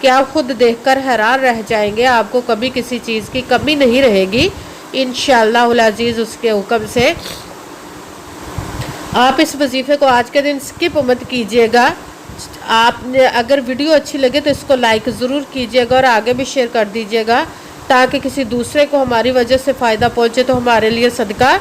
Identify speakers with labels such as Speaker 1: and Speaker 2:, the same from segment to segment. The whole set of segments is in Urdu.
Speaker 1: کہ آپ خود دیکھ کر حیران رہ جائیں گے، آپ کو کبھی کسی چیز کی کمی نہیں رہے گی انشاءاللہ العزیز اس کے حکم سے۔ آپ اس وظیفے کو آج کے دن سکپ مت کیجیے گا۔ آپ نے اگر ویڈیو اچھی لگے تو اس کو لائک ضرور کیجیے گا اور آگے بھی شیئر کر دیجیے گا تاکہ کسی دوسرے کو ہماری وجہ سے فائدہ پہنچے تو ہمارے لیے صدقہ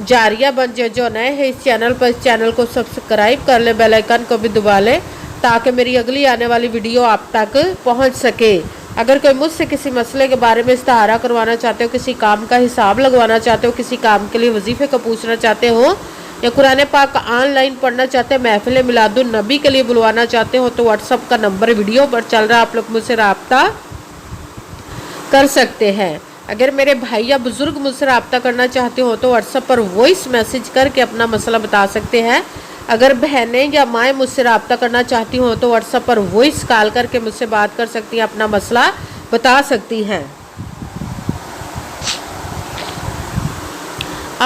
Speaker 1: جاریہ بن جائے۔ جو نئے ہیں اس چینل پر، اس چینل کو سبسکرائب کر لے، بیل آئیکن کو بھی دبا لے تاکہ میری اگلی آنے والی ویڈیو آپ تک پہنچ سکے۔ اگر کوئی مجھ سے کسی مسئلے کے بارے میں استعارہ کروانا چاہتے ہو، کسی کام کا حساب لگوانا چاہتے ہو، کسی کام کے لیے وظیفے کو پوچھنا چاہتے ہو یا قرآن پاک آن لائن پڑھنا چاہتے ہیں، محفل میلاد النبی کے لیے بلوانا چاہتے ہو تو واٹس ایپ کا نمبر ویڈیو پر چل رہا ہے، آپ لوگ مجھ سے رابطہ کر سکتے ہیں۔ اگر میرے بھائی یا بزرگ مجھ سے رابطہ کرنا چاہتے ہو تو واٹس ایپ پر وائس میسج کر کے اپنا مسئلہ بتا سکتے ہیں۔ اگر بہنیں یا مائیں مجھ سے رابطہ کرنا چاہتی ہوں تو واٹس ایپ پر وائس کال کر کے مجھ سے بات کر سکتی ہیں، اپنا مسئلہ بتا سکتی ہیں۔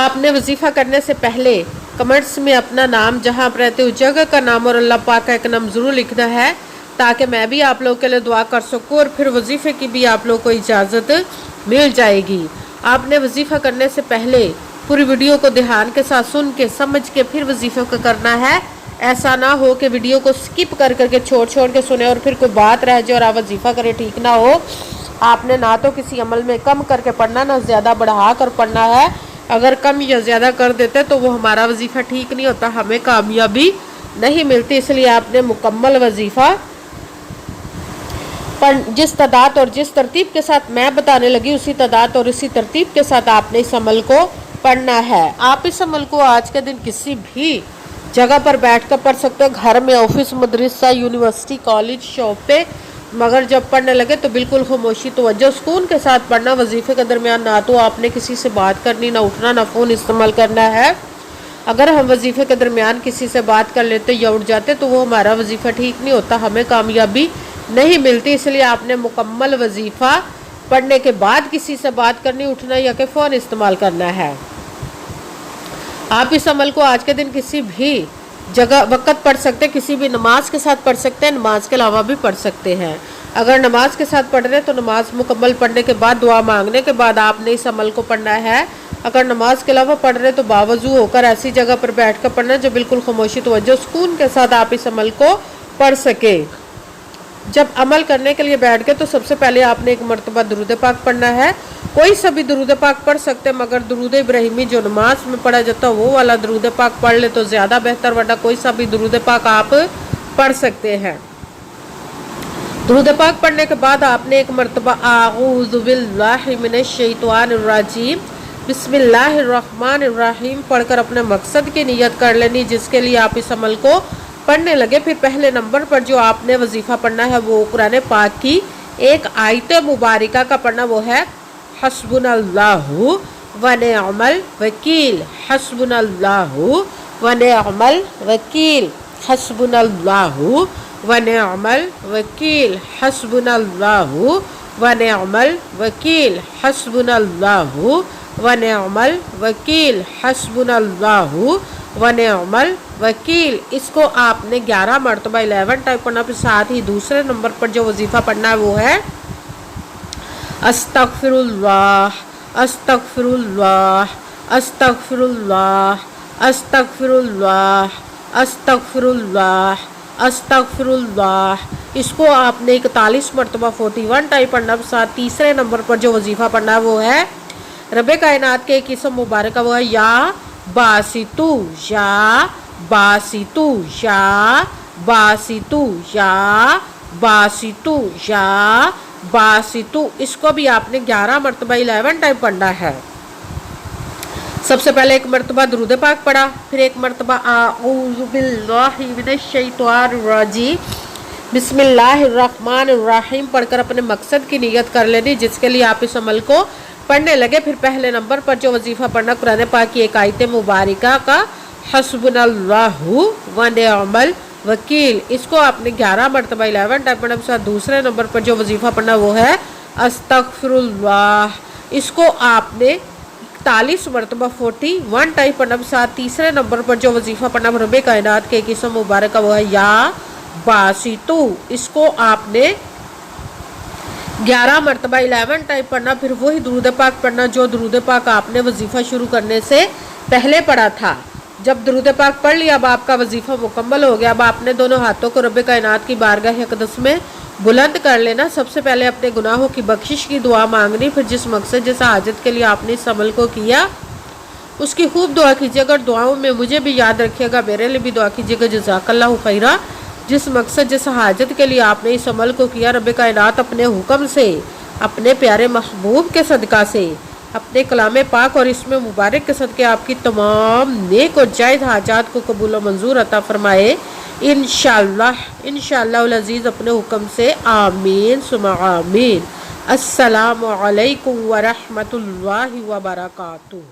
Speaker 1: آپ نے وظیفہ کرنے سے پہلے کمنٹس میں اپنا نام، جہاں آپ رہتے ہو جگہ کا نام اور اللہ پاک کا ایک نام ضرور لکھنا ہے تاکہ میں بھی آپ لوگوں کے لیے دعا کر سکوں اور پھر وظیفے کی بھی آپ لوگوں کو اجازت مل جائے گی۔ آپ نے وظیفہ کرنے سے پہلے پوری ویڈیو کو دھیان کے ساتھ سن کے سمجھ کے پھر وظیفے کو کرنا ہے۔ ایسا نہ ہو کہ ویڈیو کو سکپ کر کے چھوڑ کے سنیں اور پھر کوئی بات رہ جائے اور آپ وظیفہ کریں، ٹھیک نہ ہو۔ آپ نے نہ تو کسی عمل میں کم کر کے پڑھنا، نہ زیادہ بڑھا کر پڑھنا ہے۔ اگر کم یا زیادہ کر دیتے تو وہ ہمارا وظیفہ ٹھیک نہیں ہوتا، ہمیں کامیابی نہیں ملتی۔ اس لیے آپ نے مکمل وظیفہ جس تعداد اور جس ترتیب کے ساتھ میں بتانے لگی اسی تعداد اور اسی ترتیب کے ساتھ آپ نے اس عمل کو پڑھنا ہے۔ آپ اس عمل کو آج کے دن کسی بھی جگہ پر بیٹھ کر پڑھ سکتے ہیں، گھر میں، آفس، مدرسہ، یونیورسٹی، کالج، شاپ پہ، مگر جب پڑھنے لگے تو بالکل خاموشی، توجہ، سکون کے ساتھ پڑھنا۔ وظیفے کے درمیان نہ تو آپ نے کسی سے بات کرنی، نہ اٹھنا، نہ فون استعمال کرنا ہے۔ اگر ہم وظیفے کے درمیان کسی سے بات کر لیتے یا اٹھ جاتے تو وہ ہمارا وظیفہ ٹھیک نہیں ہوتا، ہمیں کامیابی نہیں ملتی۔ اس لیے آپ نے مکمل وظیفہ پڑھنے کے بعد کسی سے بات کرنی، اٹھنا یا کہ فون استعمال کرنا ہے۔ آپ اس عمل کو آج کے دن کسی بھی جگہ وقت پڑھ سکتے ہیں، کسی بھی نماز کے ساتھ پڑھ سکتے ہیں، نماز کے علاوہ بھی پڑھ سکتے ہیں۔ اگر نماز کے ساتھ پڑھ رہے تو نماز مکمل پڑھنے کے بعد، دعا مانگنے کے بعد آپ نے اس عمل کو پڑھنا ہے۔ اگر نماز کے علاوہ پڑھ رہے تو باوضو ہو کر ایسی جگہ پر بیٹھ کر پڑھنا جو بالکل خاموشی، توجہ، سکون کے ساتھ آپ اس عمل کو پڑھ سکے۔ جب عمل کرنے کے لیے بیٹھ گئے تو سب سے پہلے آپ نے ایک مرتبہ درود پاک پڑھنا ہے۔ کوئی سا بھی درود پاک پڑھ سکتے ہیں، مگر درود ابراہیمی جو نماز میں پڑھا جاتا ہے وہ والا درود پاک پڑھ لے تو زیادہ بہتر، ورنہ کوئی سا بھی درود پاک آپ پڑھ سکتے ہیں۔ درود پاک پڑھنے کے بعد آپ نے ایک مرتبہ اعوذ باللہ من الشیطان الرجیم بسم اللہ الرحمن الرحیم پڑھ کر اپنے مقصد کی نیت کر لینی جس کے لیے آپ اس عمل کو پڑھنے لگے۔ پھر پہلے نمبر پر جو آپ نے وظیفہ پڑھنا ہے وہ قرآن پاک کی ایک آیت مبارکہ کا پڑھنا، وہ ہے حسبنا اللہ ونعم الوکیل، حسبنا اللہ ونعم الوکیل، حسبنا اللہ ونعم الوکیل، حسبنا اللہ ونعم الوکیل، حسبنا اللہ ونعم الوکیل، حسبنا اللہ ونعم الوکیل۔ اس کو آپ نے 11 مرتبہ 11 ٹائپ کرنا۔ پھر ساتھ ہی دوسرے نمبر پر جو وظیفہ پڑھنا ہے وہ ہے استغفر اللہ، استغفر اللہ، استغفر اللہ، استغفر اللہ، استغفر اللہ، استغفر اللہ۔ اس کو آپ نے 41 مرتبہ 41 ٹائپ پڑھنا۔ ساتھ تیسرے نمبر پر جو وظیفہ پڑھنا ہے وہ ہے رب کائنات کے ایک اسم مبارکہ، وہ ہے یا باسطو، یا باسطو، یا باسطو، یا باسطو، یا باسطو۔ اس کو بھی آپ نے 11 مرتبہ 11 ٹائم پڑھنا ہے۔ سب سے پہلے ایک مرتبہ درود پاک پڑھا، پھر ایک مرتبہ اعوذ باللہ من الشیطان الرجیم بسم اللہ الرحمن الرحیم پڑھ کر اپنے مقصد کی نیت کر لینی جس کے لیے آپ اس عمل کو پڑھنے لگے۔ پھر پہلے نمبر پر جو وظیفہ پڑھنا قرآن پاک کی ایک آیت مبارکہ کا حسبنا اللہ ونعم الوکیل، اس کو آپ نے 11 مرتبہ 11 ٹائپ پڑھنا۔ دوسرے نمبر پر جو وظیفہ پڑھنا وہ ہے استغفر اللہ، اس کو آپ نے 41 مرتبہ 41 ٹائپ پڑھنا۔ ساتھ تیسرے نمبر پر جو وظیفہ پڑھنا رب کائنات کے ایک اسم مبارکہ وہ ہے یا باسطو، اس کو آپ نے 11 مرتبہ 11 ٹائم پڑھنا، پھر وہی درود پاک پڑھنا جو درود پاک آپ نے وظیفہ شروع کرنے سے پہلے پڑھا تھا۔ جب درود پاک پڑھ لیا، اب آپ کا وظیفہ مکمل ہو گیا، اب آپ نے دونوں ہاتھوں کو رب کائنات کی بارگاہ اقدس میں بلند کر لینا۔ سب سے پہلے اپنے گناہوں کی بخشش کی دعا مانگنی، پھر جس مقصد جس حاجت کے لیے آپ نے اس عمل کو کیا اس کی خوب دعا کیجیے گا، اور دعاؤں میں مجھے بھی یاد رکھیے گا، میرے لیے بھی دعا کیجیے گا۔ جزاک اللہ خیرہ۔ جس مقصد جس حاجت کے لیے آپ نے اس عمل کو کیا، رب کائنات اپنے حکم سے، اپنے پیارے محبوب کے صدقہ سے، اپنے کلام پاک اور اس میں مبارک کے صدقے آپ کی تمام نیک و جائز حاجات کو قبول و منظور عطا فرمائے، انشاءاللہ العزیز اپنے حکم سے، آمین ثم آمین۔ السلام علیکم ورحمۃ اللہ وبرکاتہ۔